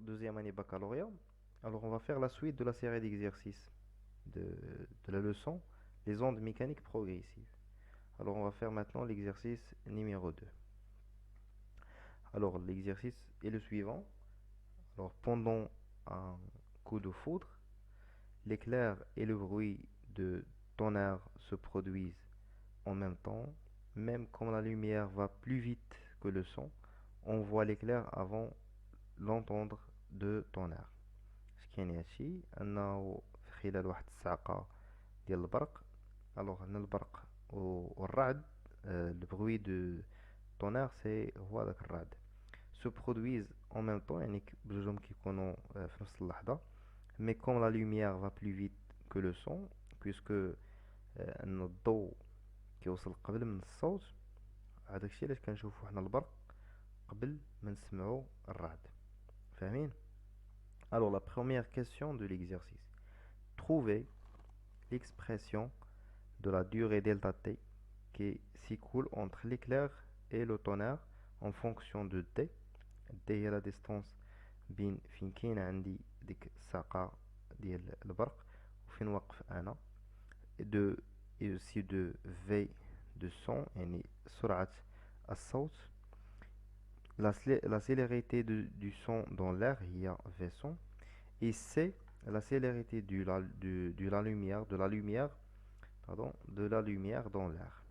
deuxième année baccalauréat. Alors on va faire la suite de la série d'exercices de la leçon, les ondes mécaniques progressives. Alors on va faire maintenant l'exercice numéro 2. Alors l'exercice est le suivant. Alors pendant un coup de foudre, l'éclair et le bruit de tonnerre se produisent en même temps, même quand la lumière va plus vite que le son, on voit l'éclair avant l'entendre de tonnerre. اش كاين هادشي انه في خلال واحد الصعقة ديال البرق. الوغ هنا البرق والرعد، البروي دو tonnerre سي هو داك الرعد se produisent en même temps، يعني بجوجهم كيكونوا في نفس اللحظة. mais comme la lumière va plus vite que le son puisque ان الضوء كيوصل قبل من الصوت، هذاك الشيء علاش كنشوفو حنا البرق قبل ما نسمعو الرعد. فاهمين؟ Alors la première question de l'exercice. Trouvez l'expression de la durée delta t qui s'écoule entre l'éclair et le tonnerre en fonction de t. t هي la distance بين فين كاين عندي ديك الساقة ديال البرق وفين واقف انا، de et aussi de v de son يعني سرعة الصوت. La célérité du son dans l'air هي v son. Et c'est la célérité de la lumière, pardon, de la lumière dans l'air.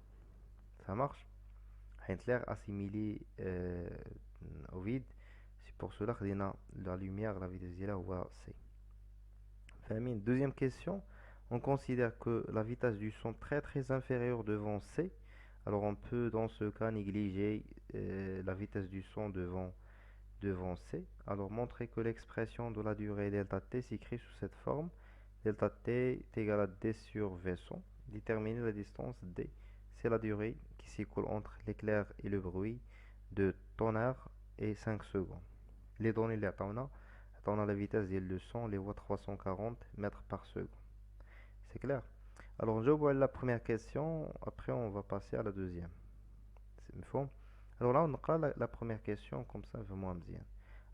Ça marche? L'air assimilé au vide, c'est pour cela que la lumière, la vitesse de la c. Deuxième question, on considère que la vitesse du son très très inférieure devant c. Alors on peut dans ce cas négliger la vitesse du son devant c. Alors montrer que l'expression de la durée delta t s'écrit sous cette forme. Delta t est égal à d sur v son. Déterminer la distance d. C'est la durée qui s'écoule entre l'éclair et le bruit de tonnerre et 5 secondes. Les données les attendent. La vitesse du son, les voix 340 mètres par seconde. C'est clair? Alors je vois la première question, après on va passer à la deuxième. C'est une forme. Alors là, on a la première question comme ça, vraiment bien.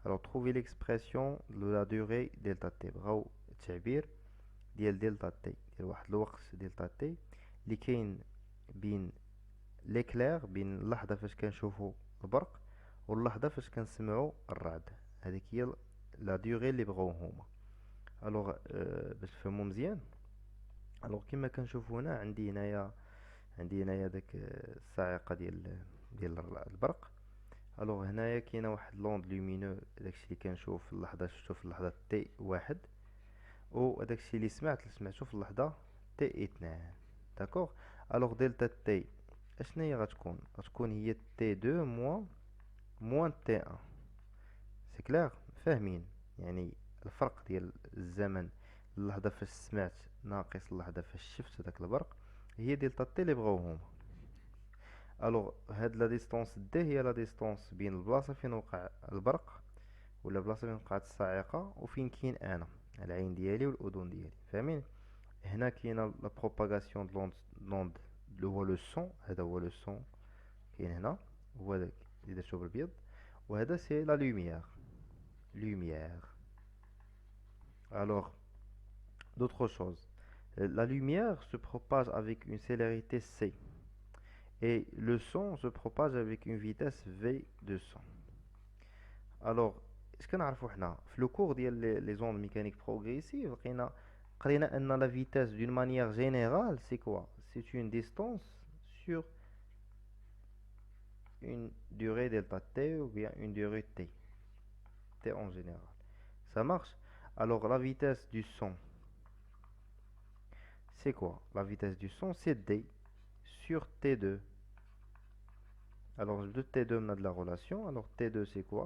Alors, trouver l'expression de la durée delta t. بغاو التعبير ديال delta t، ديال واحد الوقت delta t اللي كاين بين l'éclair، بين اللحظة فاش كنشوفو البرق واللحظة فاش كنسمعو الرعد. هذيك هي لا دوري اللي بغاو هما. الوغ باش تفهمو مزيان، الوغ كيما كنشوفو هنا عندي هنايا داك الصاعقة ديال البرق. الوغ هنايا كاينه واحد لوند لومينو، داكشي اللي كنشوف في اللحظه شفتو في اللحظه تي واحد، و داكشي اللي سمعتو في اللحظه تي اثنان. داكوغ. الوغ دلتا تي اشنا هي غتكون هي تي دو موان تي ان. سي كلير؟ فاهمين؟ يعني الفرق ديال الزمن، اللحظه فاش سمعت ناقص اللحظه فاش شفت داك البرق، هي دلتا تي اللي بغاو هما. الوغ هاد لا ديستونس دي هي لا ديستونس بين البلاصه فين وقع البرق ولا بلاصه فين وقعت الصاعقه وفين كاين انا، العين ديالي والاذن ديالي. فاهمين؟ هنا كاينه لا بروباغاسيون دو لوند اللي هو لو سون. هذا هو لو سون كاين هنا، هو داك اللي درتو بالابيض. وهذا سي لا lumière. Alors d'autres choses, la lumière se propage avec une célérité c et le son se propage avec une vitesse v de son. Alors اش كنعرفوا حنا في لو كور ديال لي زوند ميكانيك بروغريسيف، قرينا ان لا فيتاس d'une manière générale c'est quoi? C'est une distance sur une durée delta t ou bien une durée t en général. Ça marche? Alors la vitesse du son c'est quoi? La vitesse du son c'est d sur t2. Alors de t2 on a de la relation. Alors t2 c'est quoi?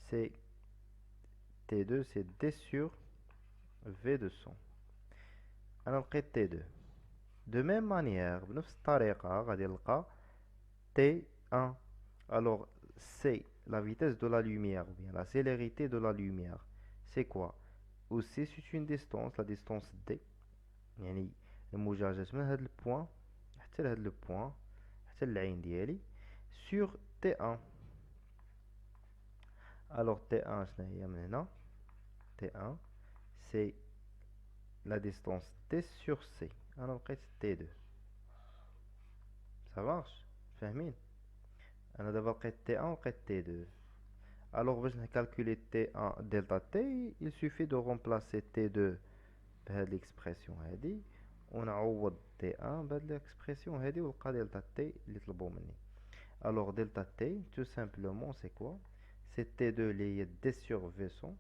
C'est T2 c'est D sur V de son. أنا لقيت T2. De même manière بنفس الطريقة غادي نلقى T1. Alors c'est la vitesse de la lumière ou bien la célérité de la lumière. C'est quoi? Aussi c'est une distance، la distance D، يعني المجاجات من هذا البوان حتى لهذا البوان حتى للعين ديالي sur T1. Alors T1 شنو هي من هنا؟ T1 c'est la distance D sur C. انا لقيت T2. Ça marche؟ فاهمين؟ انا دابا لقيت T1 ولقيت T2. Alors باش نكالكولي T1 دلتا T, il suffit de remplacer T2 بهاد l'expression هادي ونعوض T1 بهاد l'expression هادي ونلقى دلتا T اللي طلبو مني. Alors delta T, tout simplement, c'est quoi? C'est T2 lié D sur V100.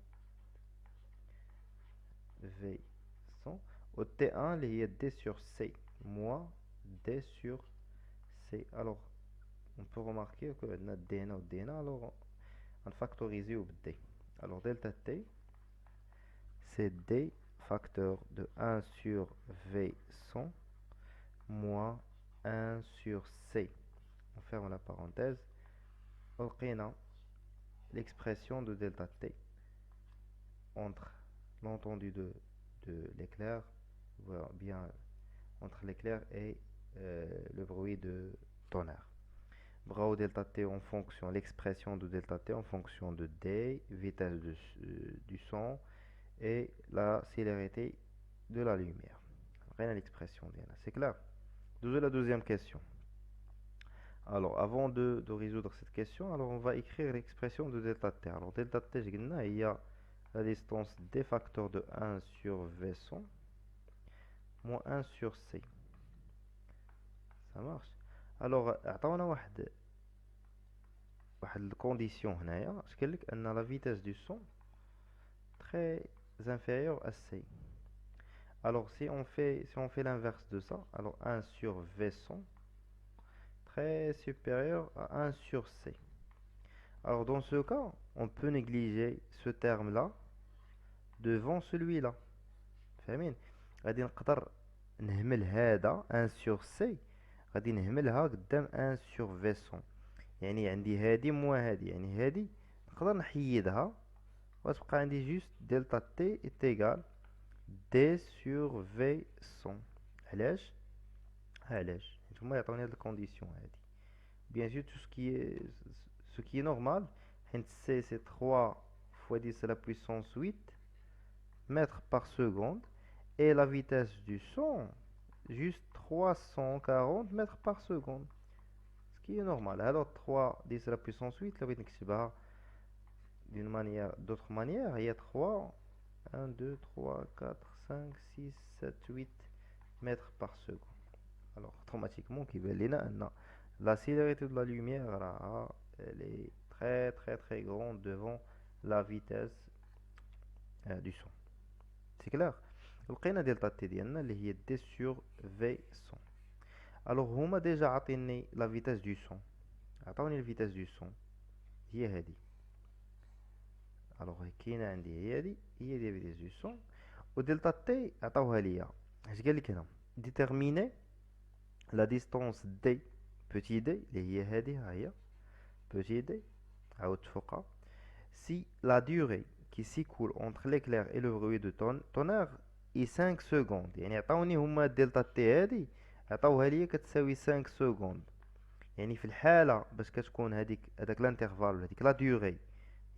V100. Au T1 lié D sur C. Moins D sur C. Alors, on peut remarquer que notre D ou D, alors on factorise au D. Alors delta T, c'est D facteur de 1 sur V100 moins 1 sur C. On ferme la parenthèse. On l'expression de delta T entre l'entendu de l'éclair, bien entre l'éclair et le bruit de tonnerre. Bras delta T en fonction, l'expression de delta T en fonction de D, vitesse du son et la célérité de la lumière. Rien à l'expression, c'est clair. La deuxième question. Alors, avant de résoudre cette question, alors on va écrire l'expression de delta T. Alors, delta T, il y a la distance D facteur de 1 sur V100 moins 1 sur C. Ça marche. Alors, عطاونا واحد الكونديسيون هنايا اش قال لك ان la vitesse du son très inférieure à C. Alors, si on fait l'inverse de ça, alors 1 sur V100 très supérieur à 1 sur C. Alors dans ce cas, on peut négliger ce terme-là devant celui-là. فاهمين؟ غادي نقدر نهمل هذا 1 sur C غادي نهملها قدام 1 sur V100. يعني عندي هادي موا هادي، يعني هادي نقدر نحيدها وتبقى عندي جوست دلتا تي est égal D sur V100. علاش؟ نتوما يعطوني هاد الكونديسيون هادي. Bien sûr, tout ce qui est normal, C c'est 3 fois 10 à la puissance 8 mètres par seconde et la vitesse du son juste 340 mètres par seconde, ce qui est normal. Alors 3 10 à la puissance 8 là d'une manière d'autre manière, il y a 3 1 2 3 4 5 6 7 8 mètres par seconde. Alors automatiquement qui va la célérité de la lumière elle est très très très grande devant la vitesse du son. C'est clair. لقينا دلتا تي ديالنا اللي هي D sur V100. alors هما déjà عطيني la vitesse du son. عطاوني la vitesse du son هي هذه. alors كاينه عندي هي دي vitesse du son ودلتا تي عطاوها ليا. اش قال لك هنا؟ déterminer la distance D petit d اللي هي هذه ها هي petit d عاود فوقها si la durée qui s'écoule entre l'éclair et le bruit de tonnerre est 5 secondes. يعني عطاوني هما دلتا تي هذه عطاوها ليا كتساوي 5 سكوند. يعني في الحالة باش كتكون هذاك الانترفال ولا هذيك لا دوري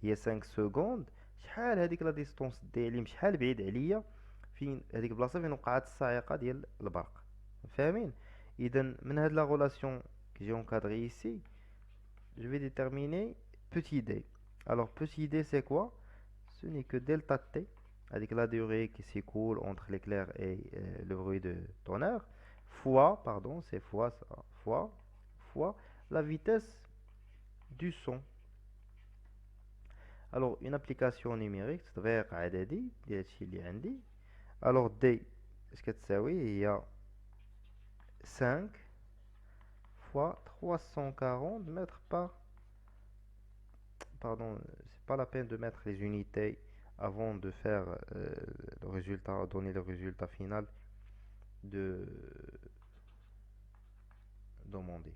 هي 5 سكوند، شحال هذيك لا ديستونس ديالي شحال بعيد عليا فين هذيك البلاصه فين وقعت الصاعقه ديال البرق. فاهمين؟ اذا من هاد لا غولاسيون que j'ai encadré ici, je vais déterminer petit d. Alors petit d c'est quoi? Ce n'est que delta t avec la durée qui s'écoule entre l'éclair et le bruit de tonnerre fois, pardon, c'est fois ça, fois la vitesse du son. Alors une application numérique تطبيق عددي ديال هادشي اللي عندي. alors d اش كتساوي؟ هي 5 fois 340 mètres par... Pardon, c'est pas la peine de mettre les unités avant de faire le résultat, donner le résultat final de demander.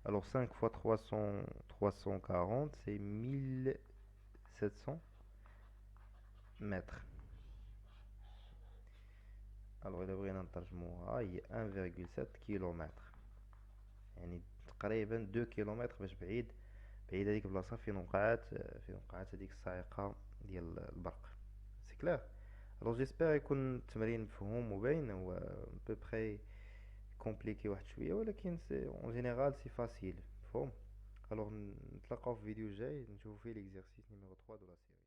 Alors 5 fois 340 c'est 1700 mètres. alors إذا بغينا نترجموها هي 1,7 كيلومتر، يعني تقريبا 2 كيلومتر باش بعيد بعيد هذيك البلاصة في نقاط هذيك الصاعقة ديال البرق. سي كلير. الوغ جيسبر يكون التمرين مفهوم وباين. هو بوبخي كومبليكي واحد شوية، ولكن سي اون جينيرال سي فاسيل مفهوم. الوغ نتلاقاو في فيديو جاي نشوفو فيه ليكزارسيس نيميرو 3 دو لا سيري.